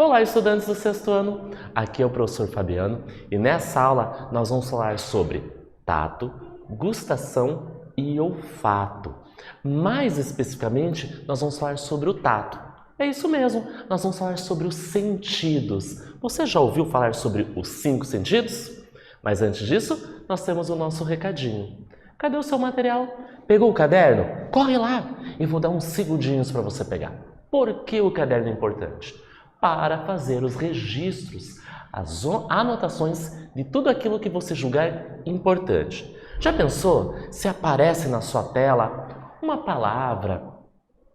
Olá, estudantes do sexto ano! Aqui é o professor Fabiano e nessa aula nós vamos falar sobre tato, gustação e olfato. Mais especificamente, nós vamos falar sobre o tato. É isso mesmo, nós vamos falar sobre os sentidos. Você já ouviu falar sobre os 5 sentidos? Mas antes disso, nós temos o nosso recadinho. Cadê o seu material? Pegou o caderno? Corre lá! Eu vou dar uns segundinhos para você pegar. Por que o caderno é importante? Para fazer os registros, as anotações de tudo aquilo que você julgar importante. Já pensou se aparece na sua tela uma palavra,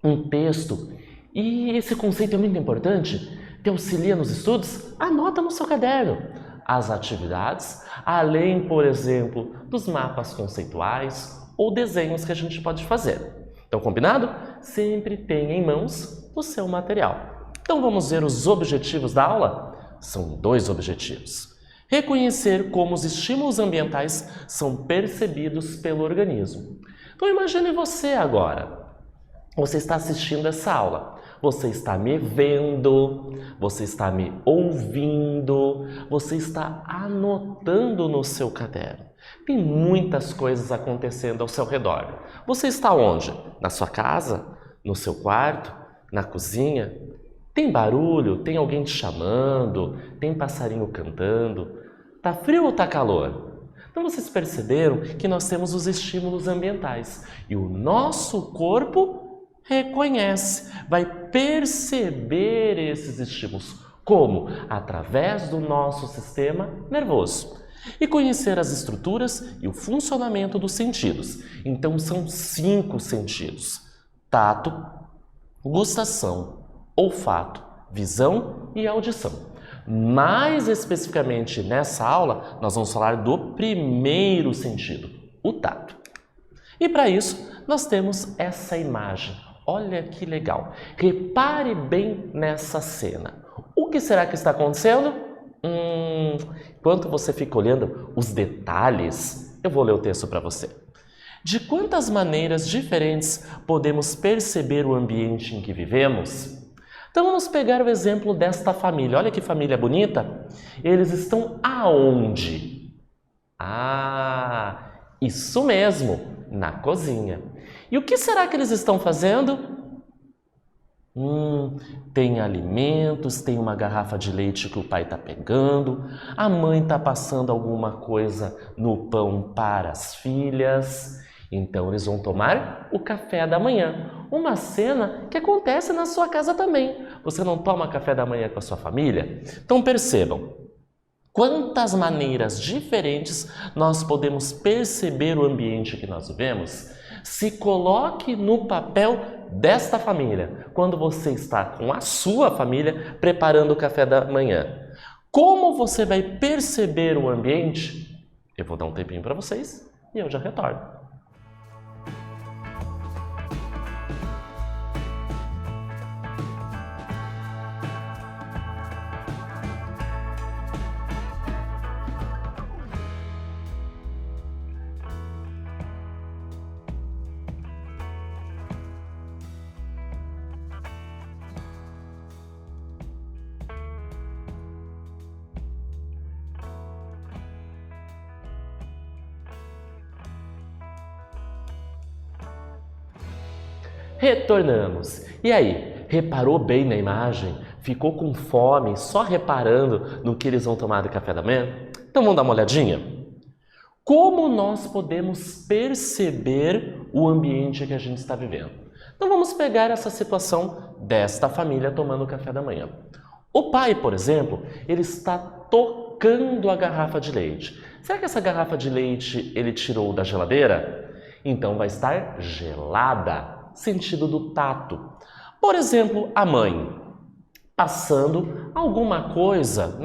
um texto, e esse conceito é muito importante, te auxilia nos estudos? Anota no seu caderno as atividades, além, por exemplo, dos mapas conceituais ou desenhos que a gente pode fazer. Então, combinado? Sempre tenha em mãos o seu material. Então vamos ver os objetivos da aula? São 2 objetivos. Reconhecer como os estímulos ambientais são percebidos pelo organismo. Então imagine você agora. Você está assistindo essa aula. Você está me vendo, você está me ouvindo, você está anotando no seu caderno. Tem muitas coisas acontecendo ao seu redor. Você está onde? Na sua casa? No seu quarto? Na cozinha? Tem barulho? Tem alguém te chamando? Tem passarinho cantando? Tá frio ou tá calor? Então vocês perceberam que nós temos os estímulos ambientais e o nosso corpo reconhece, vai perceber esses estímulos. Como? Através do nosso sistema nervoso. E conhecer as estruturas e o funcionamento dos sentidos. Então são 5 sentidos: tato, gustação, olfato, visão e audição. Mais especificamente nessa aula, nós vamos falar do primeiro sentido, o tato. E para isso, nós temos essa imagem. Olha que legal. Repare bem nessa cena. O que será que está acontecendo? Enquanto você fica olhando os detalhes, eu vou ler o texto para você. De quantas maneiras diferentes podemos perceber o ambiente em que vivemos? Então vamos pegar o exemplo desta família. Olha que família bonita. Eles estão aonde? Isso mesmo, na cozinha. E o que será que eles estão fazendo? Tem alimentos, tem uma garrafa de leite que o pai está pegando, a mãe está passando alguma coisa no pão para as filhas. Então eles vão tomar o café da manhã. Uma cena que acontece na sua casa também. Você não toma café da manhã com a sua família? Então percebam, quantas maneiras diferentes nós podemos perceber o ambiente que nós vivemos? Se coloque no papel desta família, quando você está com a sua família preparando o café da manhã. Como você vai perceber o ambiente? Eu vou dar um tempinho para vocês e eu já retorno. Retornamos. E aí, reparou bem na imagem? Ficou com fome só reparando no que eles vão tomar de café da manhã? Então vamos dar uma olhadinha? Como nós podemos perceber o ambiente que a gente está vivendo? Então vamos pegar essa situação desta família tomando café da manhã. O pai, por exemplo, ele está tocando a garrafa de leite. Será que essa garrafa de leite ele tirou da geladeira? Então vai estar gelada. Sentido do tato. Por exemplo, a mãe passando alguma coisa,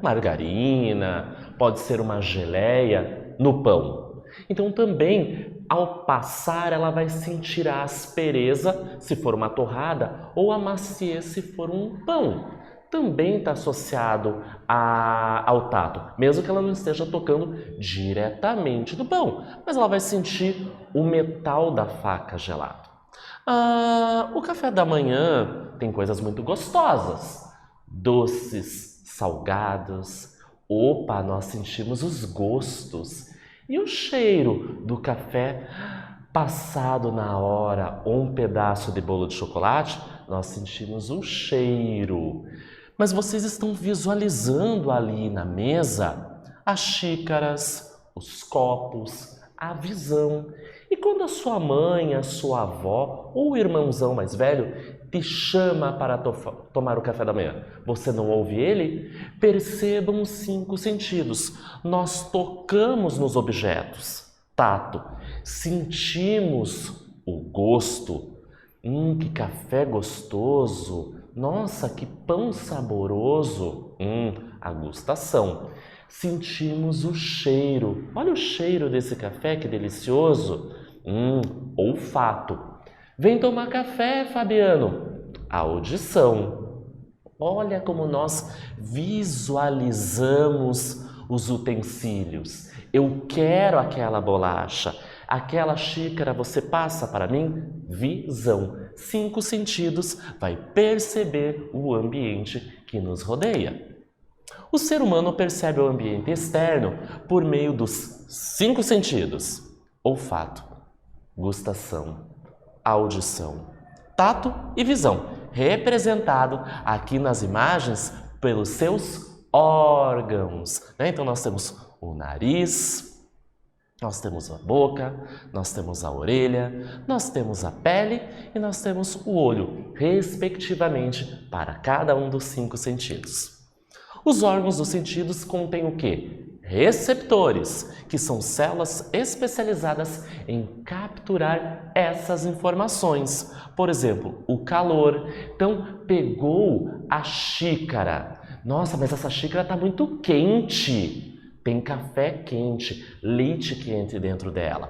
margarina, pode ser uma geleia no pão. Então também, ao passar, ela vai sentir a aspereza se for uma torrada ou a maciez se for um pão. Também está associado ao tato, mesmo que ela não esteja tocando diretamente do pão, mas ela vai sentir o metal da faca gelado. O café da manhã tem coisas muito gostosas. doces, salgados. Opa, nós sentimos os gostos. E o cheiro do café passado na hora ou um pedaço de bolo de chocolate, nós sentimos o cheiro. Mas vocês estão visualizando ali na mesa as xícaras, os copos, a visão. E quando a sua mãe, a sua avó ou o irmãozão mais velho te chama para tomar o café da manhã, você não ouve ele? Percebam os 5 sentidos. Nós tocamos nos objetos. Tato. Sentimos o gosto. Que café gostoso. Nossa, que pão saboroso. A gustação. Sentimos o cheiro. Olha o cheiro desse café, que delicioso. Olfato. Vem tomar café, Fabiano. Audição. Olha como nós visualizamos os utensílios. Eu quero aquela bolacha. Aquela xícara você passa para mim? Visão. 5 sentidos vai perceber o ambiente que nos rodeia. O ser humano percebe o ambiente externo por meio dos 5 sentidos: olfato, gustação, audição, tato e visão, representado aqui nas imagens pelos seus órgãos. Então nós temos o nariz, nós temos a boca, nós temos a orelha, nós temos a pele e nós temos o olho, respectivamente, para cada um dos 5 sentidos. Os órgãos dos sentidos contêm o quê? Receptores, que são células especializadas em capturar essas informações. Por exemplo, o calor. Então, pegou a xícara. Nossa, mas essa xícara está muito quente. Tem café quente, leite quente dentro dela.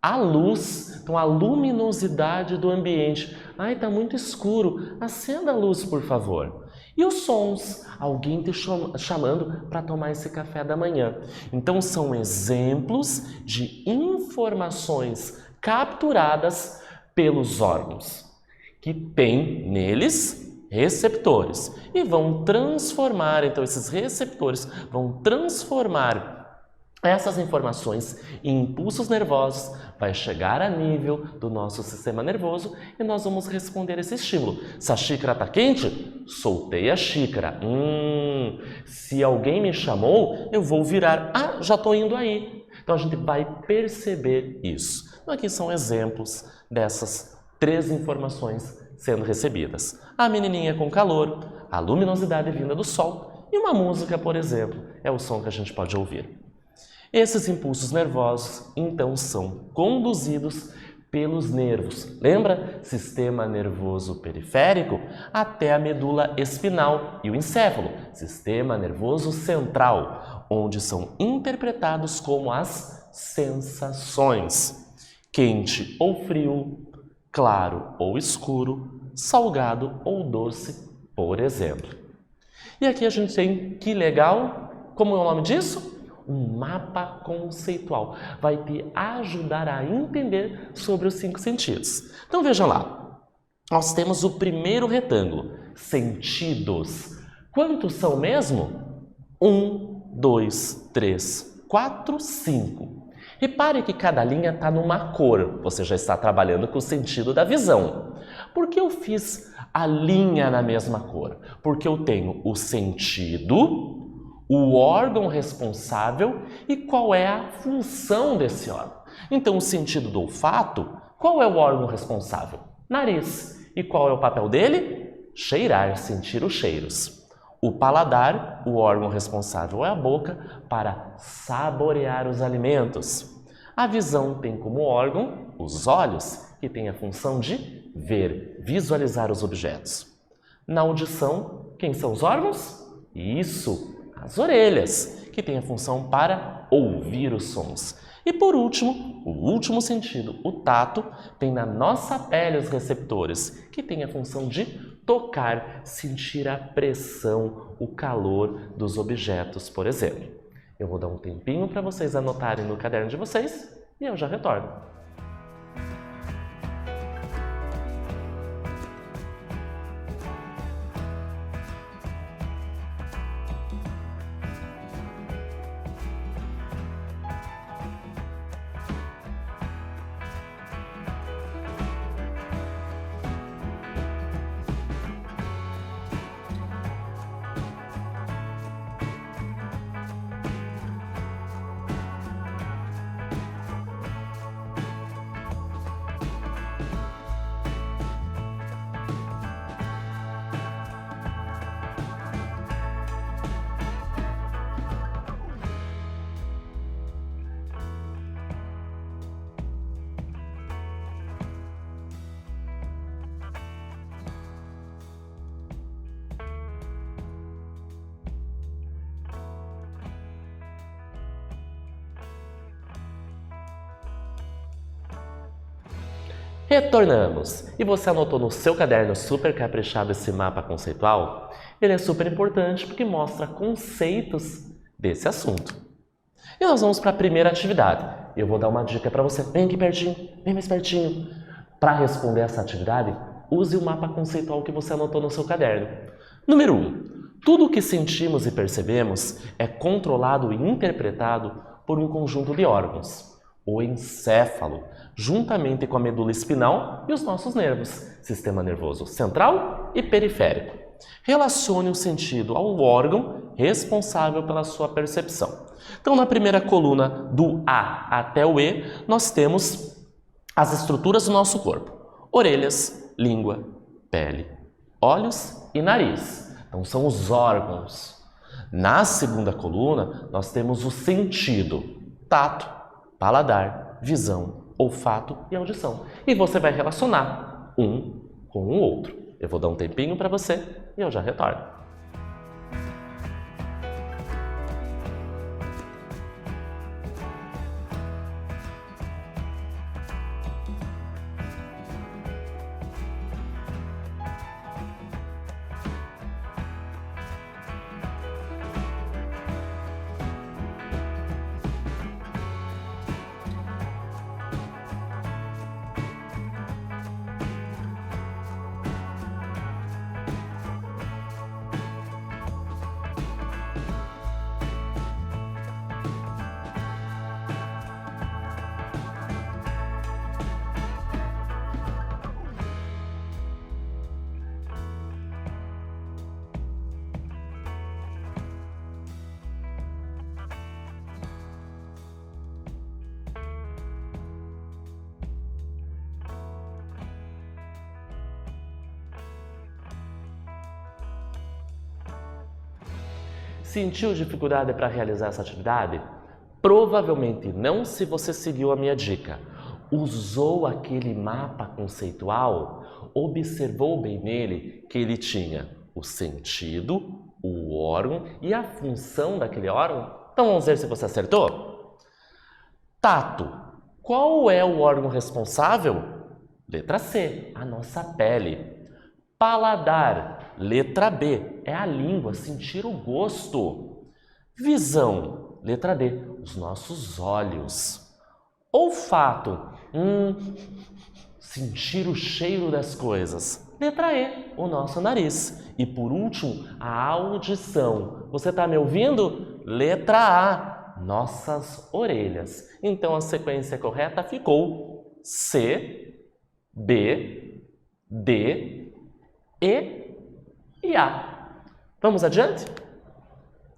A luz, então a luminosidade do ambiente. Ai, está muito escuro. Acenda a luz, por favor. E os sons, alguém te chamando para tomar esse café da manhã. Então são exemplos de informações capturadas pelos órgãos, que têm neles receptores e vão transformar, então esses receptores vão transformar essas informações em impulsos nervosos, vai chegar a nível do nosso sistema nervoso e nós vamos responder esse estímulo. Se a xícara está quente, soltei a xícara. Se alguém me chamou, eu vou virar. Já estou indo aí. Então a gente vai perceber isso. Então aqui são exemplos dessas 3 informações sendo recebidas. A menininha com calor, a luminosidade vinda do sol e uma música, por exemplo, é o som que a gente pode ouvir. Esses impulsos nervosos, então, são conduzidos pelos nervos. Lembra? Sistema nervoso periférico até a medula espinal e o encéfalo, sistema nervoso central, onde são interpretados como as sensações. Quente ou frio, claro ou escuro, salgado ou doce, por exemplo. E aqui a gente tem, que legal, como é o nome disso? Um mapa conceitual. Vai te ajudar a entender sobre os 5 sentidos. Então vejam lá, nós temos o primeiro retângulo, sentidos. Quantos são mesmo? 1, 2, 3, 4, 5. Repare que cada linha está numa cor. Você já está trabalhando com o sentido da visão. Por que eu fiz a linha na mesma cor? Porque eu tenho o sentido, o órgão responsável e qual é a função desse órgão. Então, o sentido do olfato, qual é o órgão responsável? Nariz. E qual é o papel dele? Cheirar, sentir os cheiros. O paladar, o órgão responsável é a boca para saborear os alimentos. A visão tem como órgão os olhos, que tem a função de ver, visualizar os objetos. Na audição, quem são os órgãos? Isso, as orelhas, que tem a função para ouvir os sons. E por último, o último sentido, o tato, tem na nossa pele os receptores, que tem a função de tocar, sentir a pressão, o calor dos objetos, por exemplo. Eu vou dar um tempinho para vocês anotarem no caderno de vocês e eu já retorno. Retornamos. E você anotou no seu caderno super caprichado esse mapa conceitual? Ele é super importante porque mostra conceitos desse assunto. E nós vamos para a primeira atividade. Eu vou dar uma dica para você. Vem aqui pertinho, vem mais pertinho. Para responder essa atividade, use o mapa conceitual que você anotou no seu caderno. Número 1. Tudo o que sentimos e percebemos é controlado e interpretado por um conjunto de órgãos, o encéfalo, juntamente com a medula espinal e os nossos nervos, sistema nervoso central e periférico. Relacione o sentido ao órgão responsável pela sua percepção. Então, na primeira coluna, do A até o E, nós temos as estruturas do nosso corpo: orelhas, língua, pele, olhos e nariz. Então, são os órgãos. Na segunda coluna, nós temos o sentido: tato, paladar, visão, olfato e audição. E você vai relacionar um com o outro. Eu vou dar um tempinho para você e eu já retorno. Sentiu dificuldade para realizar essa atividade? Provavelmente não, se você seguiu a minha dica. Usou aquele mapa conceitual, observou bem nele que ele tinha o sentido, o órgão e a função daquele órgão. Então vamos ver se você acertou? Tato. Qual é o órgão responsável? Letra C, a nossa pele. Paladar, letra B, é a língua, sentir o gosto. Visão, letra D, os nossos olhos. Olfato, sentir o cheiro das coisas. Letra E, o nosso nariz. E por último, a audição. Você está me ouvindo? Letra A, nossas orelhas. Então a sequência correta ficou C, B, D, e A. Vamos adiante?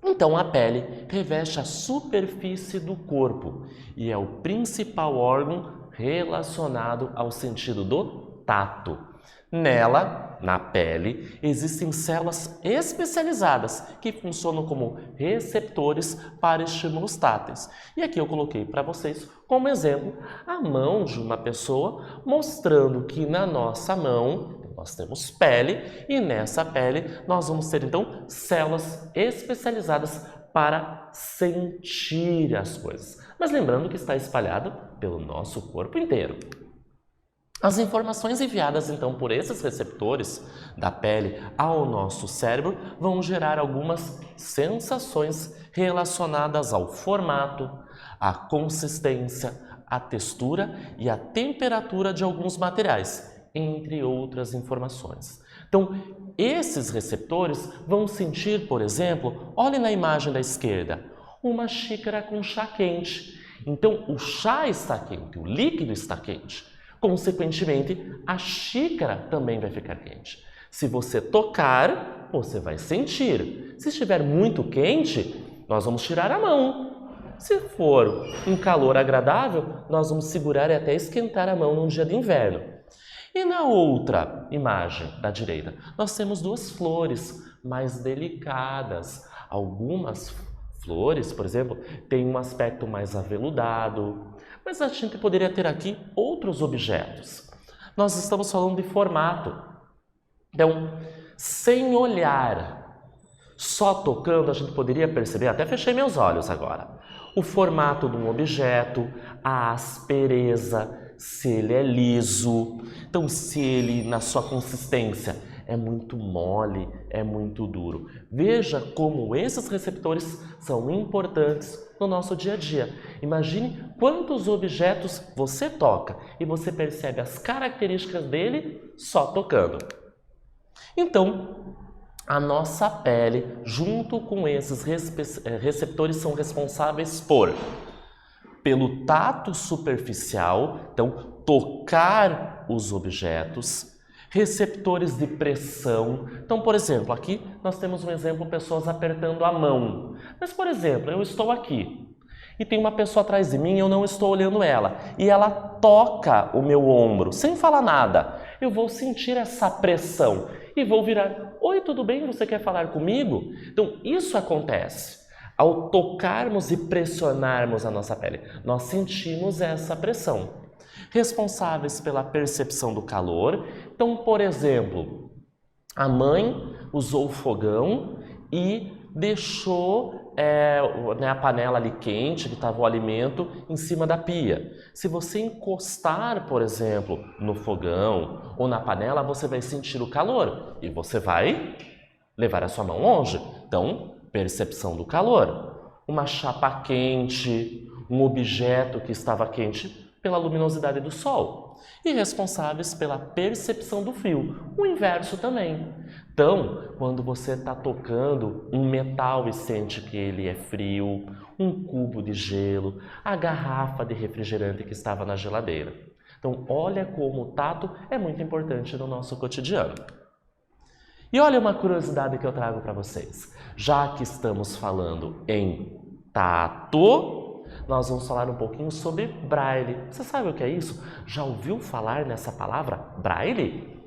Então, a pele reveste a superfície do corpo e é o principal órgão relacionado ao sentido do tato. Nela, na pele, existem células especializadas que funcionam como receptores para estímulos táteis. E aqui eu coloquei para vocês como exemplo a mão de uma pessoa, mostrando que na nossa mão nós temos pele e nessa pele nós vamos ter então células especializadas para sentir as coisas. Mas lembrando que está espalhado pelo nosso corpo inteiro. As informações enviadas então por esses receptores da pele ao nosso cérebro vão gerar algumas sensações relacionadas ao formato, à consistência, à textura e à temperatura de alguns materiais, entre outras informações. Então, esses receptores vão sentir, por exemplo, olhe na imagem da esquerda, uma xícara com chá quente. Então, o chá está quente, o líquido está quente. Consequentemente, a xícara também vai ficar quente. Se você tocar, você vai sentir. Se estiver muito quente, nós vamos tirar a mão. Se for um calor agradável, nós vamos segurar e até esquentar a mão num dia de inverno. E na outra imagem da direita, nós temos duas flores mais delicadas. Algumas flores, por exemplo, têm um aspecto mais aveludado. Mas a gente poderia ter aqui outros objetos. Nós estamos falando de formato. Então, sem olhar, só tocando, a gente poderia perceber, até fechei meus olhos agora, o formato de um objeto, a aspereza, se ele é liso. Então, se ele, na sua consistência, é muito mole, é muito duro. Veja como esses receptores são importantes no nosso dia a dia. Imagine quantos objetos você toca e você percebe as características dele só tocando. Então, a nossa pele, junto com esses receptores, são responsáveis pelo tato superficial, então tocar os objetos, receptores de pressão. Então, por exemplo, aqui nós temos um exemplo, pessoas apertando a mão. Mas, por exemplo, eu estou aqui e tem uma pessoa atrás de mim e eu não estou olhando ela. E ela toca o meu ombro, sem falar nada. Eu vou sentir essa pressão e vou virar: oi, tudo bem? Você quer falar comigo? Então, isso acontece. Ao tocarmos e pressionarmos a nossa pele, nós sentimos essa pressão. Responsáveis pela percepção do calor. Então, por exemplo, a mãe usou o fogão e deixou a panela ali quente, que estava o alimento, em cima da pia. Se você encostar, por exemplo, no fogão ou na panela, você vai sentir o calor e você vai levar a sua mão longe. Então, percepção do calor. Uma chapa quente, um objeto que estava quente pela luminosidade do sol. E responsáveis pela percepção do frio, o inverso também. Então, quando você está tocando um metal e sente que ele é frio, um cubo de gelo, a garrafa de refrigerante que estava na geladeira. Então, olha como o tato é muito importante no nosso cotidiano. E olha uma curiosidade que eu trago para vocês. Já que estamos falando em tato, nós vamos falar um pouquinho sobre Braille. Você sabe o que é isso? Já ouviu falar nessa palavra Braille?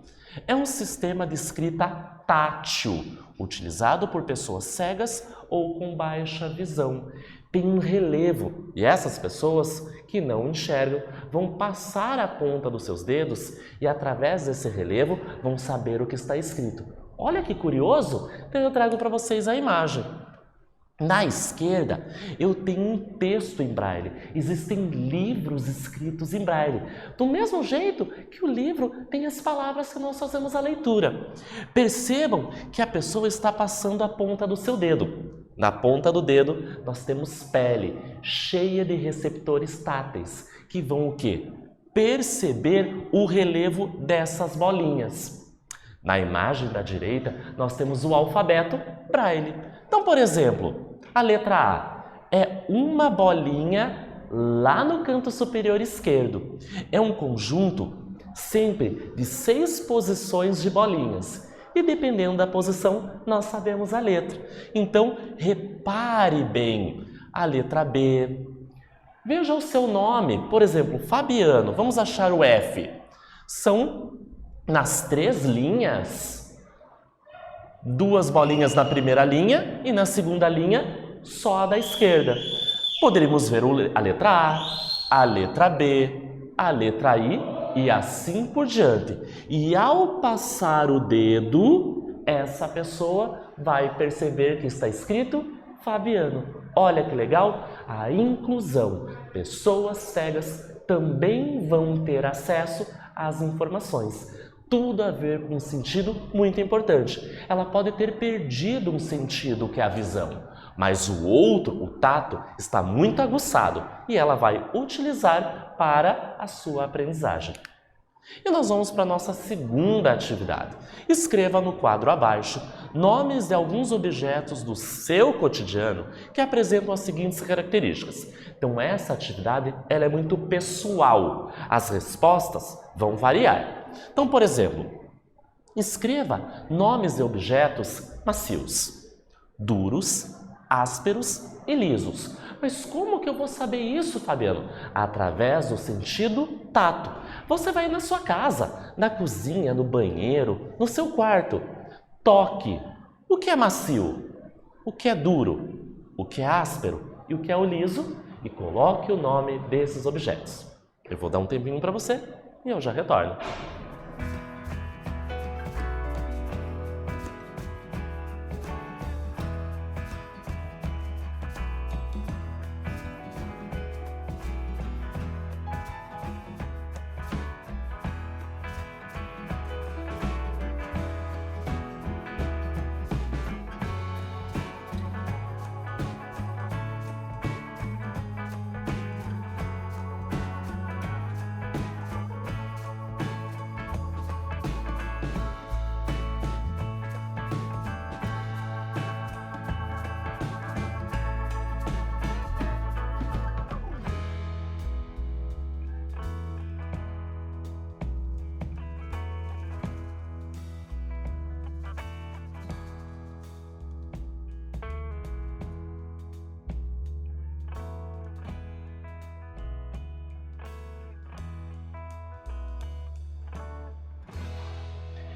É um sistema de escrita tátil, utilizado por pessoas cegas ou com baixa visão. Tem um relevo e essas pessoas que não enxergam vão passar a ponta dos seus dedos e através desse relevo vão saber o que está escrito. Olha que curioso! Então eu trago para vocês a imagem. Na esquerda, eu tenho um texto em Braille. Existem livros escritos em Braille. Do mesmo jeito que o livro tem as palavras que nós fazemos a leitura. Percebam que a pessoa está passando a ponta do seu dedo. Na ponta do dedo, nós temos pele cheia de receptores táteis, que vão o quê? Perceber o relevo dessas bolinhas. Na imagem da direita, nós temos o alfabeto Braille. Então, por exemplo, a letra A é uma bolinha lá no canto superior esquerdo. É um conjunto sempre de 6 posições de bolinhas. E dependendo da posição, nós sabemos a letra. Então, repare bem a letra B. Veja o seu nome, por exemplo, Fabiano. Vamos achar o F. São nas 3 linhas. 2 bolinhas na primeira linha e na segunda linha só a da esquerda. Poderíamos ver a letra A, a letra B, a letra I e assim por diante. E ao passar o dedo, essa pessoa vai perceber que está escrito Fabiano. Olha que legal! A inclusão. Pessoas cegas também vão ter acesso às informações. Tudo a ver com um sentido muito importante. Ela pode ter perdido um sentido, que é a visão, mas o outro, o tato, está muito aguçado e ela vai utilizar para a sua aprendizagem. E nós vamos para a nossa segunda atividade. Escreva no quadro abaixo nomes de alguns objetos do seu cotidiano que apresentam as seguintes características. Então essa atividade ela é muito pessoal. As respostas vão variar. Então, por exemplo, escreva nomes de objetos macios, duros, ásperos e lisos. Mas como que eu vou saber isso, Fabiano? Através do sentido tato. Você vai na sua casa, na cozinha, no banheiro, no seu quarto. Toque. O que é macio? O que é duro? O que é áspero? E o que é o liso? E coloque o nome desses objetos. Eu vou dar um tempinho para você e eu já retorno.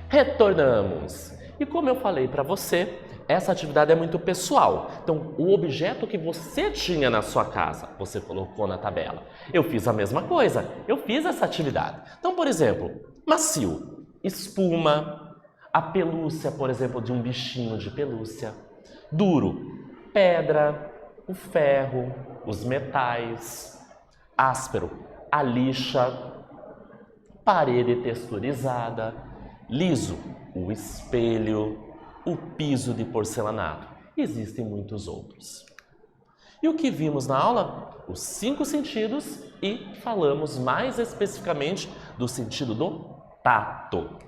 Retornamos! E como eu falei para você, essa atividade é muito pessoal. Então, o objeto que você tinha na sua casa, você colocou na tabela. Eu fiz a mesma coisa, eu fiz essa atividade. Então, por exemplo, macio, espuma, a pelúcia, por exemplo, de um bichinho de pelúcia. Duro, pedra, o ferro, os metais. Áspero, a lixa, parede texturizada. Liso, o espelho, o piso de porcelanato. Existem muitos outros. E o que vimos na aula? Os 5 sentidos e falamos mais especificamente do sentido do tato.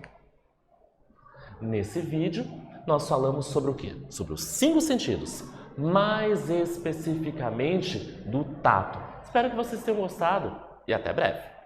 Nesse vídeo, nós falamos sobre o quê? Sobre os 5 sentidos, mais especificamente do tato. Espero que vocês tenham gostado e até breve!